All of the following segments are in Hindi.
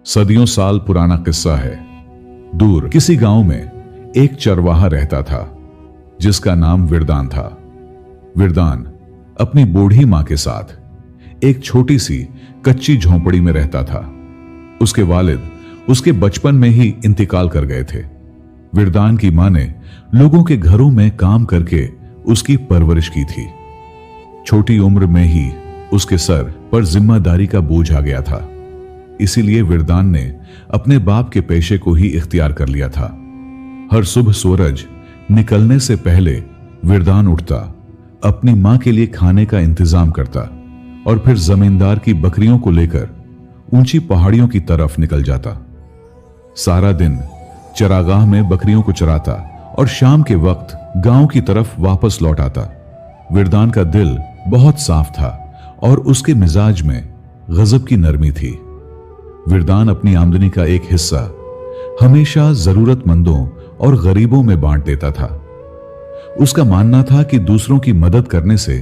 सदियों साल पुराना किस्सा है। दूर किसी गांव में एक चरवाहा रहता था जिसका नाम विरदान था। विरदान अपनी बूढ़ी मां के साथ एक छोटी सी कच्ची झोंपड़ी में रहता था। उसके वालिद उसके बचपन में ही इंतकाल कर गए थे। विरदान की मां ने लोगों के घरों में काम करके उसकी परवरिश की थी। छोटी उम्र में ही उसके सर पर जिम्मेदारी का बोझ आ गया था। इसीलिए विरदान ने अपने बाप के पेशे को ही इख्तियार कर लिया था। हर सुबह सूरज निकलने से पहले विरदान उठता, अपनी मां के लिए खाने का इंतजाम करता और फिर जमींदार की बकरियों को लेकर ऊंची पहाड़ियों की तरफ निकल जाता। सारा दिन चरागाह में बकरियों को चराता और शाम के वक्त गांव की तरफ वापस लौट आता। विरदान का दिल बहुत साफ था और उसके मिजाज में गजब की नरमी थी। विरदान अपनी आमदनी का एक हिस्सा हमेशा जरूरतमंदों और गरीबों में बांट देता था। उसका मानना था कि दूसरों की मदद करने से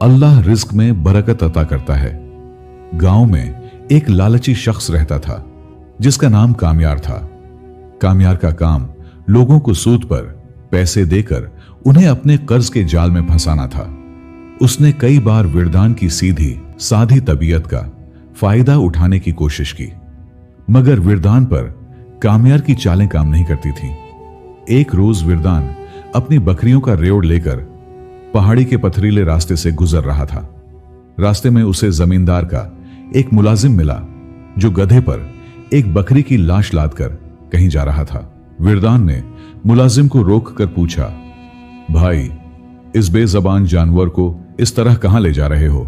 अल्लाह रिज्क में बरकत अता करता है। गांव में एक लालची शख्स रहता था जिसका नाम कामयार था। कामयार का काम लोगों को सूद पर पैसे देकर उन्हें अपने कर्ज के जाल में फंसाना था। उसने कई बार विरदान की सीधी साधी तबीयत का फायदा उठाने की कोशिश की, मगर विरदान पर कामयार की चालें काम नहीं करती थीं। एक रोज विरदान अपनी बकरियों का रेवड़ लेकर पहाड़ी के पथरीले रास्ते से गुजर रहा था। रास्ते में उसे जमींदार का एक मुलाजिम मिला जो गधे पर एक बकरी की लाश लादकर कहीं जा रहा था। विरदान ने मुलाजिम को रोककर पूछा, भाई, इस बेजबान जानवर को इस तरह कहां ले जा रहे हो?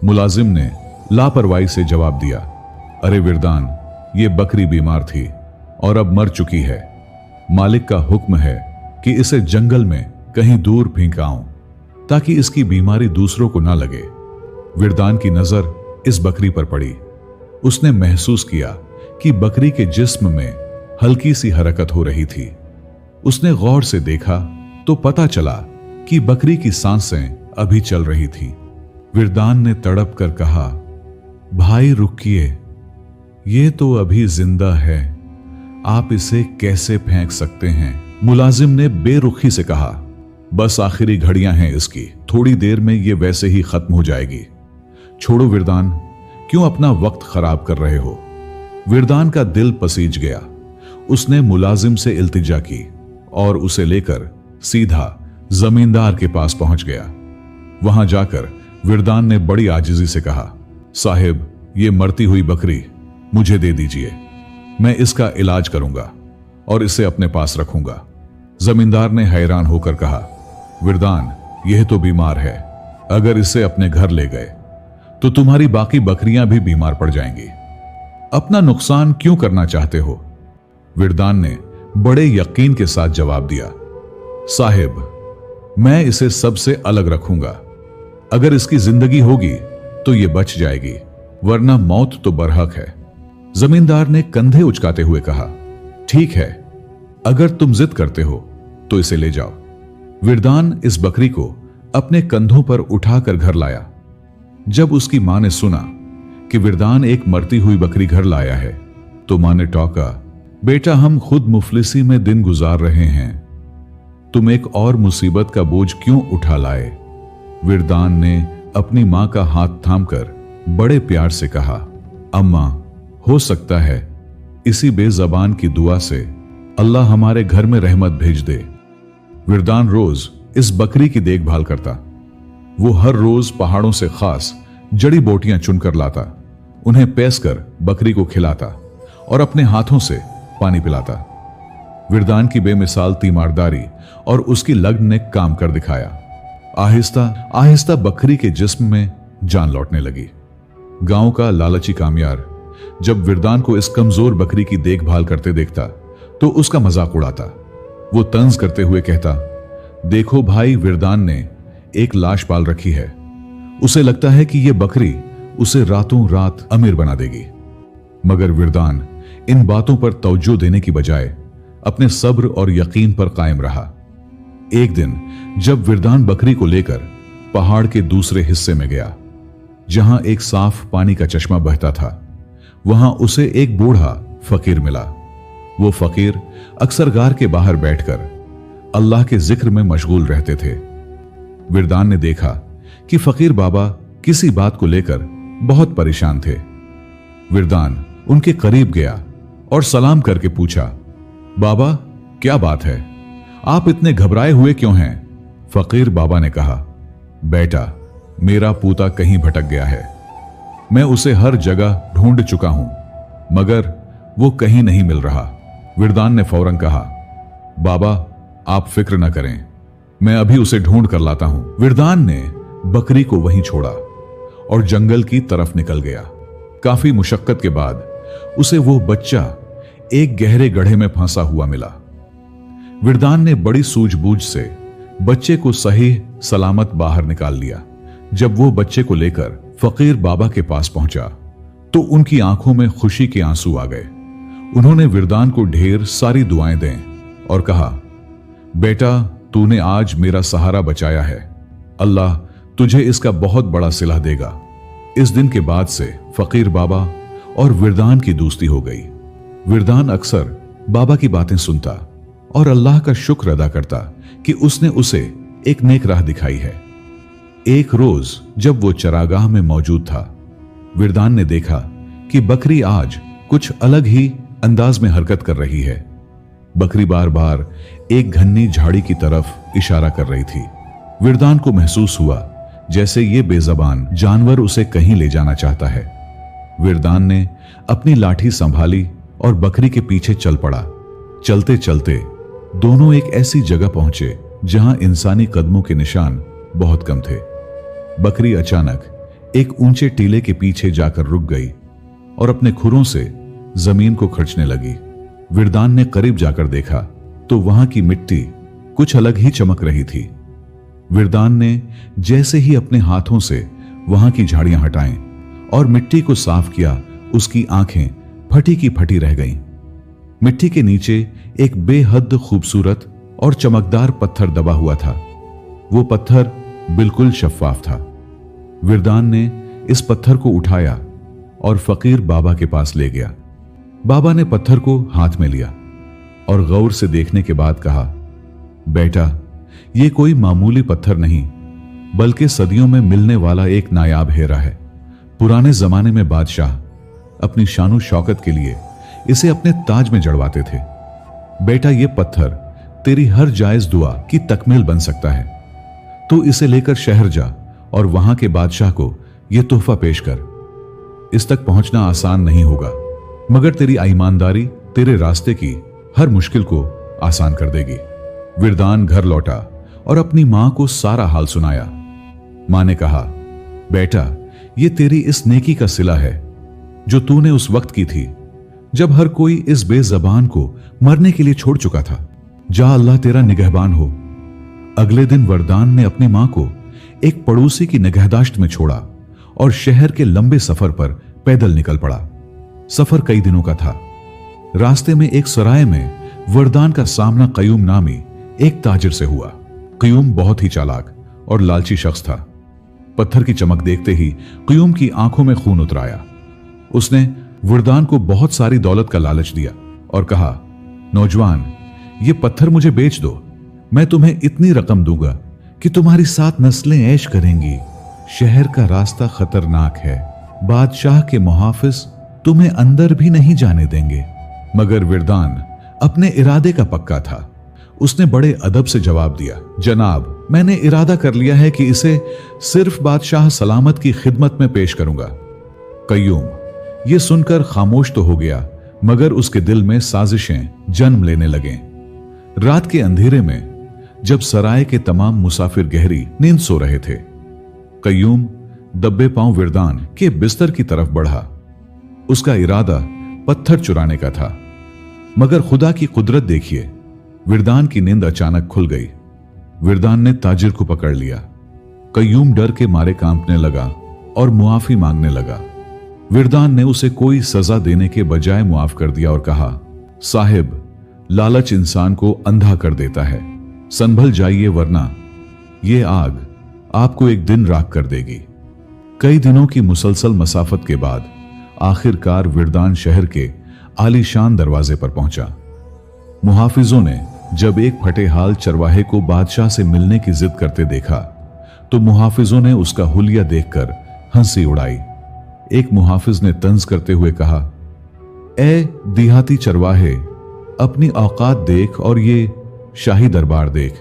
मुलाजिम ने लापरवाही से जवाब दिया, अरे विरदान, ये बकरी बीमार थी और अब मर चुकी है। मालिक का हुक्म है कि इसे जंगल में कहीं दूर फेंकाऊं ताकि इसकी बीमारी दूसरों को ना लगे। विरदान की नजर इस बकरी पर पड़ी। उसने महसूस किया कि बकरी के जिस्म में हल्की सी हरकत हो रही थी। उसने गौर से देखा तो पता चला कि बकरी की सांसें अभी चल रही थी। विरदान ने तड़प कर कहा, भाई रुकिए, ये तो अभी जिंदा है, आप इसे कैसे फेंक सकते हैं? मुलाजिम ने बेरुखी से कहा, बस आखिरी घड़ियां हैं इसकी, थोड़ी देर में ये वैसे ही खत्म हो जाएगी। छोड़ो विरदान, क्यों अपना वक्त खराब कर रहे हो? विरदान का दिल पसीज गया। उसने मुलाजिम से इल्तिजा की और उसे लेकर सीधा जमींदार के पास पहुंच गया। वहां जाकर विरदान ने बड़ी आजिजी से कहा, साहिब, ये मरती हुई बकरी मुझे दे दीजिए, मैं इसका इलाज करूंगा और इसे अपने पास रखूंगा। जमींदार ने हैरान होकर कहा, विरदान, यह तो बीमार है, अगर इसे अपने घर ले गए तो तुम्हारी बाकी बकरियां भी बीमार पड़ जाएंगी। अपना नुकसान क्यों करना चाहते हो? विरदान ने बड़े यकीन के साथ जवाब दिया, साहिब, मैं इसे सबसे अलग रखूंगा। अगर इसकी जिंदगी होगी तो यह बच जाएगी, वरना मौत तो बरहक है। जमींदार ने कंधे उचकाते हुए कहा, ठीक है, अगर तुम जिद करते हो तो इसे ले जाओ। विरदान इस बकरी को अपने कंधों पर उठाकर घर लाया। जब उसकी मां ने सुना कि विरदान एक मरती हुई बकरी घर लाया है तो मां ने टोका, बेटा, हम खुद मुफलिसी में दिन गुजार रहे हैं, तुम एक और मुसीबत का बोझ क्यों उठा लाए? विरदान ने अपनी मां का हाथ थामकर बड़े प्यार से कहा, अम्मा, हो सकता है इसी बेजबान की दुआ से अल्लाह हमारे घर में रहमत भेज दे। विरदान रोज इस बकरी की देखभाल करता। वो हर रोज पहाड़ों से खास जड़ी बोटियां चुनकर लाता, उन्हें पैसकर बकरी को खिलाता और अपने हाथों से पानी पिलाता। विरदान की बेमिसाल तीमारदारी और उसकी लगन ने काम कर दिखाया। आहिस्ता आहिस्ता बकरी के जिस्म में जान लौटने लगी। गांव का लालची कामयार जब विरदान को इस कमजोर बकरी की देखभाल करते देखता तो उसका मजाक उड़ाता। वो तंज करते हुए कहता, देखो भाई, विरदान ने एक लाश पाल रखी है, उसे लगता है कि यह बकरी उसे रातों रात अमीर बना देगी। मगर विरदान इन बातों पर तवज्जो देने की बजाय अपने सब्र और यकीन पर कायम रहा। एक दिन जब विरदान बकरी को लेकर पहाड़ के दूसरे हिस्से में गया, जहां एक साफ पानी का चश्मा बहता था, वहां उसे एक बूढ़ा फकीर मिला। वो फकीर अक्सर गार के बाहर बैठकर अल्लाह के जिक्र में मशगूल रहते थे। विरदान ने देखा कि फकीर बाबा किसी बात को लेकर बहुत परेशान थे। विरदान उनके करीब गया और सलाम करके पूछा, बाबा क्या बात है, आप इतने घबराए हुए क्यों हैं? फकीर बाबा ने कहा, बेटा मेरा पूता कहीं भटक गया है। मैं उसे हर जगह ढूंढ चुका हूं मगर वो कहीं नहीं मिल रहा। विरदान ने फौरन कहा, बाबा आप फिक्र न करें, मैं अभी उसे ढूंढ कर लाता हूं। विरदान ने बकरी को वहीं छोड़ा और जंगल की तरफ निकल गया। काफी मुशक्कत के बाद उसे वो बच्चा एक गहरे गड्ढे में फंसा हुआ मिला। विरदान ने बड़ी सूझबूझ से बच्चे को सही सलामत बाहर निकाल लिया। जब वो बच्चे को लेकर फकीर बाबा के पास पहुंचा तो उनकी आंखों में खुशी के आंसू आ गए। उन्होंने विरदान को ढेर सारी दुआएं दें और कहा, बेटा तूने आज मेरा सहारा बचाया है, अल्लाह तुझे इसका बहुत बड़ा सिला देगा। इस दिन के बाद से फकीर बाबा और विरदान की दोस्ती हो गई। विरदान अक्सर बाबा की बातें सुनता और अल्लाह का शुक्र अदा करता कि उसने उसे एक नेक राह दिखाई है। एक रोज जब वो चरागाह में मौजूद था, विरदान ने देखा कि बकरी आज कुछ अलग ही अंदाज में हरकत कर रही है। बकरी बार बार एक घनी झाड़ी की तरफ इशारा कर रही थी। विरदान को महसूस हुआ जैसे ये बेजबान जानवर उसे कहीं ले जाना चाहता है। विरदान ने अपनी लाठी संभाली और बकरी के पीछे चल पड़ा। चलते चलते दोनों एक ऐसी जगह पहुंचे जहां इंसानी कदमों के निशान बहुत कम थे। बकरी अचानक एक ऊंचे टीले के पीछे जाकर रुक गई और अपने खुरों से जमीन को खर्चने लगी। विरदान ने करीब जाकर देखा तो वहां की मिट्टी कुछ अलग ही चमक रही थी। विरदान ने जैसे ही अपने हाथों से वहां की झाड़ियां हटाएं और मिट्टी को साफ किया, उसकी आंखें फटी की फटी रह गईं। मिट्टी के नीचे एक बेहद खूबसूरत और चमकदार पत्थर दबा हुआ था। वो पत्थर बिल्कुल शफाफ था। विरदान ने इस पत्थर को उठाया और फकीर बाबा के पास ले गया। बाबा ने पत्थर को हाथ में लिया और गौर से देखने के बाद कहा, बेटा ये कोई मामूली पत्थर नहीं बल्कि सदियों में मिलने वाला एक नायाब हीरा है। पुराने जमाने में बादशाह अपनी शानो शौकत के लिए इसे अपने ताज में जड़वाते थे। बेटा ये पत्थर तेरी हर जायज दुआ की तकमील बन सकता है। तू इसे लेकर शहर जा और वहां के बादशाह को यह तोहफा पेश कर। इस तक पहुंचना आसान नहीं होगा मगर तेरी ईमानदारी तेरे रास्ते की हर मुश्किल को आसान कर देगी। विरदान घर लौटा और अपनी मां को सारा हाल सुनाया। मां ने कहा, बेटा ये तेरी इस नेकी का सिला है जो तूने उस वक्त की थी जब हर कोई इस बेजबान को मरने के लिए छोड़ चुका था। जा अल्लाह तेरा निगहबान हो। अगले दिन विरदान ने अपनी मां को एक पड़ोसी की निगहदाश्त में छोड़ा और शहर के लंबे सफर पर पैदल निकल पड़ा। सफर कई दिनों का था। रास्ते में एक सराय में विरदान का सामना कयूम नामी एक ताजिर से हुआ। कयूम बहुत ही चालाक और लालची शख्स था। पत्थर की चमक देखते ही कयूम की आंखों में खून उतर आया। उसने विरदान को बहुत सारी दौलत का लालच दिया और कहा, नौजवान ये पत्थर मुझे बेच दो, मैं तुम्हें इतनी रकम दूंगा कि तुम्हारी 7 नस्लें ऐश करेंगी। शहर का रास्ता खतरनाक है, बादशाह के मुहाफिज तुम्हें अंदर भी नहीं जाने देंगे। मगर विरदान अपने इरादे का पक्का था। उसने बड़े अदब से जवाब दिया, जनाब मैंने इरादा कर लिया है कि इसे सिर्फ बादशाह सलामत की खिदमत में पेश करूंगा। कयूम यह सुनकर खामोश तो हो गया मगर उसके दिल में साजिशें जन्म लेने लगे। रात के अंधेरे में जब सराय के तमाम मुसाफिर गहरी नींद सो रहे थे, कयूम दब्बे पांव विरदान के बिस्तर की तरफ बढ़ा। उसका इरादा पत्थर चुराने का था मगर खुदा की कुदरत देखिए, विरदान की नींद अचानक खुल गई। विरदान ने ताजिर को पकड़ लिया। कयूम डर के मारे कांपने लगा और मुआफी मांगने लगा। विरदान ने उसे कोई सजा देने के बजाय मुआफ कर दिया और कहा, साहिब लालच इंसान को अंधा कर देता है, संभल जाइए वरना यह आग आपको एक दिन राख कर देगी। कई दिनों की मुसलसल मसाफत के बाद आखिरकार विरदान शहर के आलीशान दरवाजे पर पहुंचा। मुहाफिजों ने जब एक फटेहाल चरवाहे को बादशाह से मिलने की जिद करते देखा तो मुहाफिजों ने उसका हुलिया देखकर हंसी उड़ाई। एक मुहाफिज ने तंज करते हुए कहा, ए देहाती चरवाहे, अपनी औकात देख और ये शाही दरबार देख।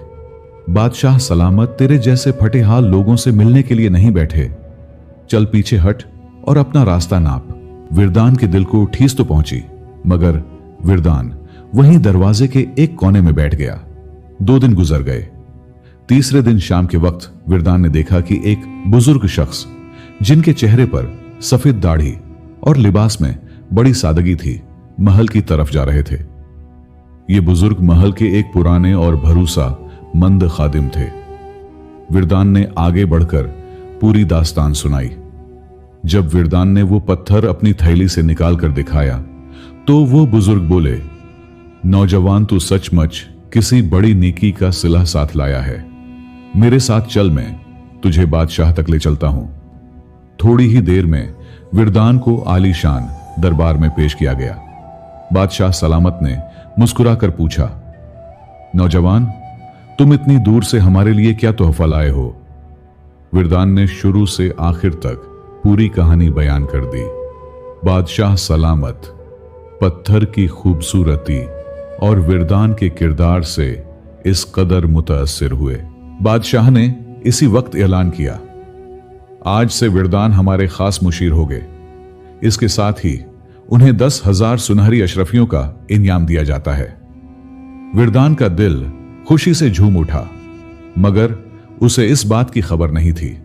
बादशाह सलामत तेरे जैसे फटेहाल लोगों से मिलने के लिए नहीं बैठे। चल पीछे हट और अपना रास्ता नाप। विरदान के दिल को ठेस तो पहुंची, मगर विरदान वहीं दरवाजे के एक कोने में बैठ गया। 2 दिन गुजर गए। तीसरे दिन शाम के वक्त विरदान ने देखा कि एक बुजुर्ग शख्स, जिनके चेहरे पर सफेद दाढ़ी और लिबास में बड़ी सादगी थी, महल की तरफ जा रहे थे। ये बुजुर्ग महल के एक पुराने और भरोसा मंद खादिम थे। विरदान ने आगे बढ़कर पूरी दास्तान सुनाई। जब विरदान ने वो पत्थर अपनी थैली से निकालकर दिखाया तो वो बुजुर्ग बोले, नौजवान तू सचमुच किसी बड़ी नेकी का सिला साथ लाया है। मेरे साथ चल, मैं तुझे बादशाह तक ले चलता हूं। थोड़ी ही देर में विरदान को आलीशान दरबार में पेश किया गया। बादशाह सलामत ने मुस्कुराकर पूछा, नौजवान, तुम इतनी दूर से हमारे लिए क्या तोहफा लाए हो? विरदान ने शुरू से आखिर तक पूरी कहानी बयान कर दी। बादशाह सलामत पत्थर की खूबसूरती और विरदान के किरदार से इस कदर मुतासिर हुए। बादशाह ने इसी वक्त ऐलान किया, आज से विरदान हमारे खास मुशीर हो गए। इसके साथ ही उन्हें 10,000 सुनहरी अशरफियों का इनाम दिया जाता है। विरदान का दिल खुशी से झूम उठा, मगर उसे इस बात की खबर नहीं थी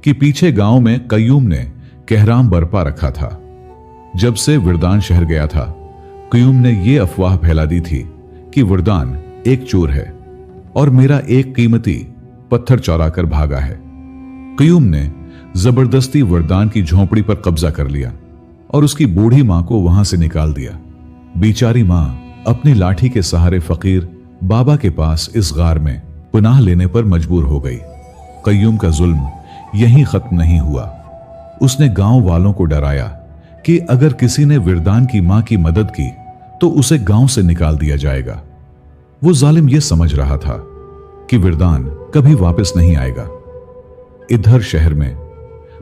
कि पीछे गांव में कय्यूम ने कहराम बरपा रखा था। जब से विरदान शहर गया था, कय्यूम ने यह अफवाह फैला दी थी कि विरदान एक चोर है और मेरा एक कीमती पत्थर चौरा कर भागा है। कय्यूम ने जबरदस्ती विरदान की झोंपड़ी पर कब्जा कर लिया और उसकी बूढ़ी मां को वहां से निकाल दिया। बेचारी मां अपनी लाठी के सहारे फकीर बाबा के पास इस गार में पनाह लेने पर मजबूर हो गई। कय्यूम का जुल्म यहीं खत्म नहीं हुआ। उसने गांव वालों को डराया कि अगर किसी ने विरदान की मां की मदद की तो उसे गांव से निकाल दिया जाएगा। वो जालिम यह समझ रहा था कि विरदान कभी वापस नहीं आएगा। इधर शहर में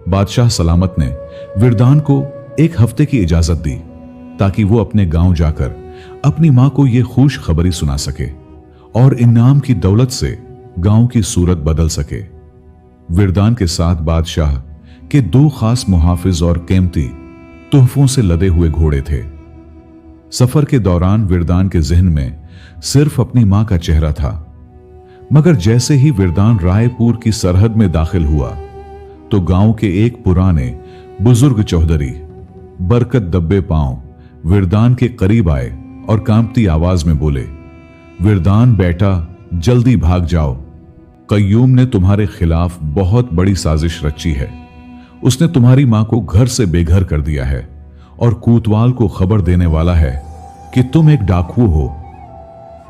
बादशाह सलामत ने विरदान को 1 हफ्ते की इजाजत दी ताकि वो अपने गांव जाकर अपनी मां को यह खुश खबरी सुना सके और इनाम की दौलत से गांव की सूरत बदल सके। विरदान के साथ बादशाह के 2 खास मुहाफिज और कीमती तोहफों से लदे हुए घोड़े थे। सफर के दौरान विरदान के जहन में सिर्फ अपनी मां का चेहरा था, मगर जैसे ही विरदान रायपुर की सरहद में दाखिल हुआ तो गांव के एक पुराने बुजुर्ग चौधरी बरकत दब्बे पांव विरदान के करीब आए और कांपती आवाज में बोले, विरदान बेटा, जल्दी भाग जाओ। कय्यूम ने तुम्हारे खिलाफ बहुत बड़ी साजिश रची है। उसने तुम्हारी मां को घर से बेघर कर दिया है और कोतवाल को खबर देने वाला है कि तुम एक डाकू हो।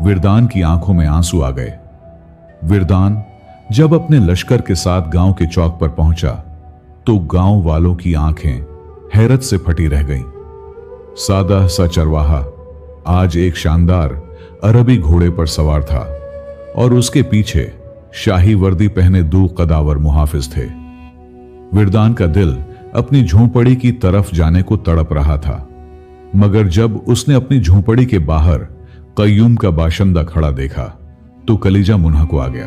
विरदान की आंखों में आंसू आ गए। विरदान जब अपने लश्कर के साथ गांव के चौक पर पहुंचा तो गांव वालों की आंखें हैरत से फटी रह गईं। सादा सा चरवाहा आज एक शानदार अरबी घोड़े पर सवार था और उसके पीछे शाही वर्दी पहने 2 कदावर मुहाफिज थे। विरदान का दिल अपनी झोंपड़ी की तरफ जाने को तड़प रहा था, मगर जब उसने अपनी झोंपड़ी के बाहर कय्यूम का बाशिंदा खड़ा देखा तो कलीजा मुन्हा को आ गया।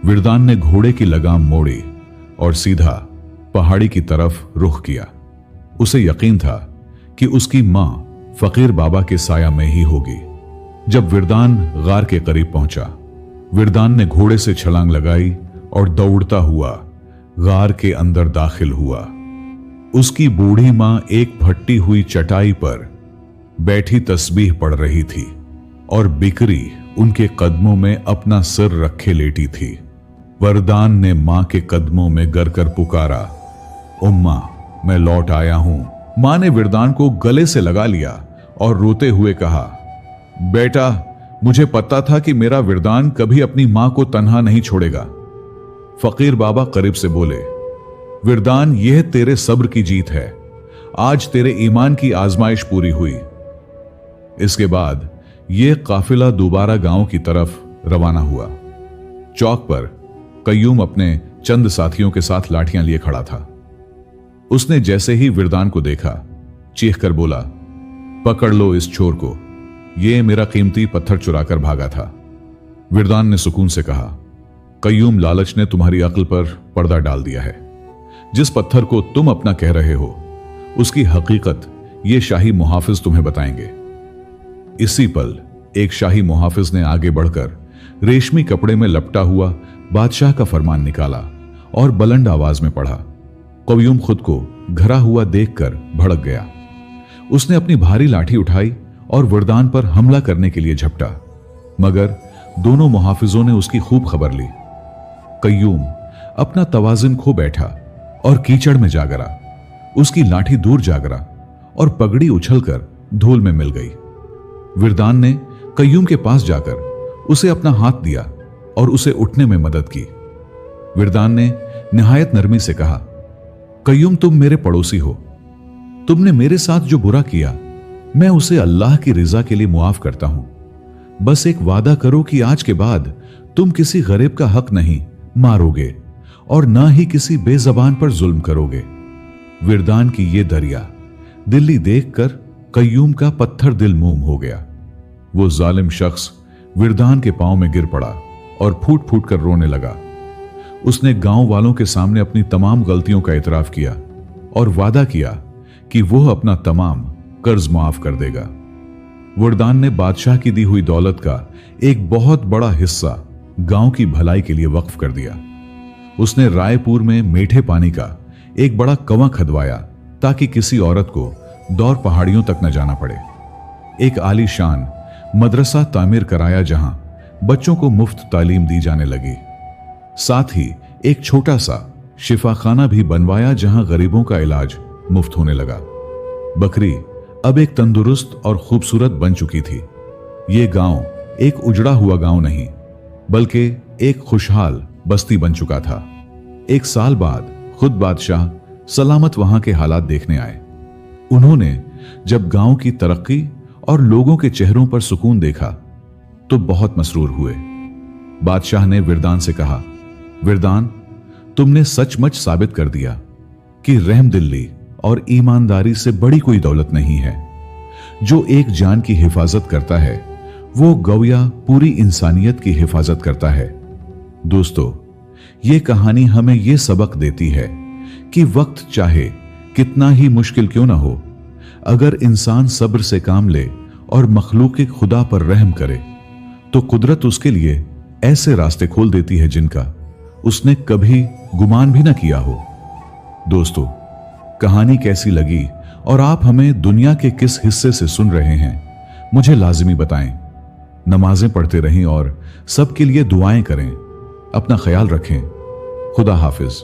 विरदान ने घोड़े की लगाम मोड़ी और सीधा पहाड़ी की तरफ रुख किया। उसे यकीन था कि उसकी मां फकीर बाबा के साया में ही होगी। जब विरदान गार के करीब पहुंचा, विरदान ने घोड़े से छलांग लगाई और दौड़ता हुआ गार के अंदर दाखिल हुआ। उसकी बूढ़ी मां एक फटी हुई चटाई पर बैठी तस्बीह पढ़ रही थी और बिकरी उनके कदमों में अपना सिर रखे लेटी थी। विरदान ने मां के कदमों में गिर कर पुकारा, उम्मा, मैं लौट आया हूं। मां ने विरदान को गले से लगा लिया और रोते हुए कहा, बेटा, मुझे पता था कि मेरा विरदान कभी अपनी मां को तन्हा नहीं छोड़ेगा। फकीर बाबा करीब से बोले, विरदान, यह तेरे सब्र की जीत है। आज तेरे ईमान की आजमाइश पूरी हुई। इसके बाद यह काफिला दोबारा गांव की तरफ रवाना हुआ। चौक पर कय्यूम अपने चंद साथियों के साथ लाठियां लिए खड़ा था। उसने जैसे ही विरदान को देखा, चीख कर बोला, पकड़ लो इस चोर को, यह मेरा कीमती पत्थर चुराकर भागा था। विरदान ने सुकून से कहा, कय्यूम, लालच ने तुम्हारी अक्ल पर पर्दा डाल दिया है। जिस पत्थर को तुम अपना कह रहे हो, उसकी हकीकत ये शाही मुहाफिज तुम्हें बताएंगे। इसी पल एक शाही मुहाफिज ने आगे बढ़कर रेशमी कपड़े में लपटा हुआ बादशाह का फरमान निकाला और बुलंद आवाज में पढ़ा। कय्यूम खुद को घरा हुआ देखकर भड़क गया। उसने अपनी भारी लाठी उठाई और विरदान पर हमला करने के लिए झपटा, मगर दोनों मुहाफिजों ने उसकी खूब खबर ली। कय्यूम अपना तवाज़ुन खो बैठा और कीचड़ में जा गिरा। उसकी लाठी दूर जा गिरा और पगड़ी उछलकर धूल में मिल गई। विरदान ने कय्यूम के पास जाकर उसे अपना हाथ दिया और उसे उठने में मदद की। विरदान ने निहायत नरमी से कहा, कय्यूम, तुम मेरे पड़ोसी हो। तुमने मेरे साथ जो बुरा किया, मैं उसे अल्लाह की रिजा के लिए मुआफ करता हूं। बस एक वादा करो कि आज के बाद तुम किसी गरीब का हक नहीं मारोगे और ना ही किसी बेजबान पर जुल्म करोगे। विरदान की ये दरिया दिल्ली देखकर कय्यूम का पत्थर दिल मोम हो गया। वो जालिम शख्स विरदान के पांव में गिर पड़ा और फूट फूट कर रोने लगा। उसने गांव वालों के सामने अपनी तमाम गलतियों का इतराफ किया और वादा किया कि वह अपना तमाम कर्ज माफ कर देगा। विरदान ने बादशाह की दी हुई दौलत का एक बहुत बड़ा हिस्सा गांव की भलाई के लिए वक्फ कर दिया। उसने रायपुर में मीठे पानी का एक बड़ा कुआं खदवाया ताकि किसी औरत को दौर पहाड़ियों तक न जाना पड़े। एक आलीशान मदरसा तामीर कराया जहां बच्चों को मुफ्त तालीम दी जाने लगी। साथ ही एक छोटा सा शिफाखाना भी बनवाया जहां गरीबों का इलाज मुफ्त होने लगा। बकरी अब एक तंदुरुस्त और खूबसूरत बन चुकी थी। ये गांव एक उजड़ा हुआ गांव नहीं, बल्कि एक खुशहाल बस्ती बन चुका था। एक साल बाद खुद बादशाह सलामत वहां के हालात देखने आए। उन्होंने जब गांव की तरक्की और लोगों के चेहरों पर सुकून देखा तो बहुत मसरूर हुए। बादशाह ने विरदान से कहा, विरदान, तुमने सचमुच साबित कर दिया कि रहमदिली और ईमानदारी से बड़ी कोई दौलत नहीं है। जो एक जान की हिफाजत करता है, वो गौया पूरी इंसानियत की हिफाजत करता है। दोस्तों, ये कहानी हमें यह सबक देती है कि वक्त चाहे कितना ही मुश्किल क्यों ना हो, अगर इंसान सब्र से काम ले और मखलूक खुदा पर रहम करे तो कुदरत उसके लिए ऐसे रास्ते खोल देती है जिनका उसने कभी गुमान भी ना किया हो। दोस्तों, कहानी कैसी लगी और आप हमें दुनिया के किस हिस्से से सुन रहे हैं, मुझे लाजिमी बताएं। नमाजें पढ़ते रहें और सबके लिए दुआएं करें। अपना ख्याल रखें। खुदा हाफिज।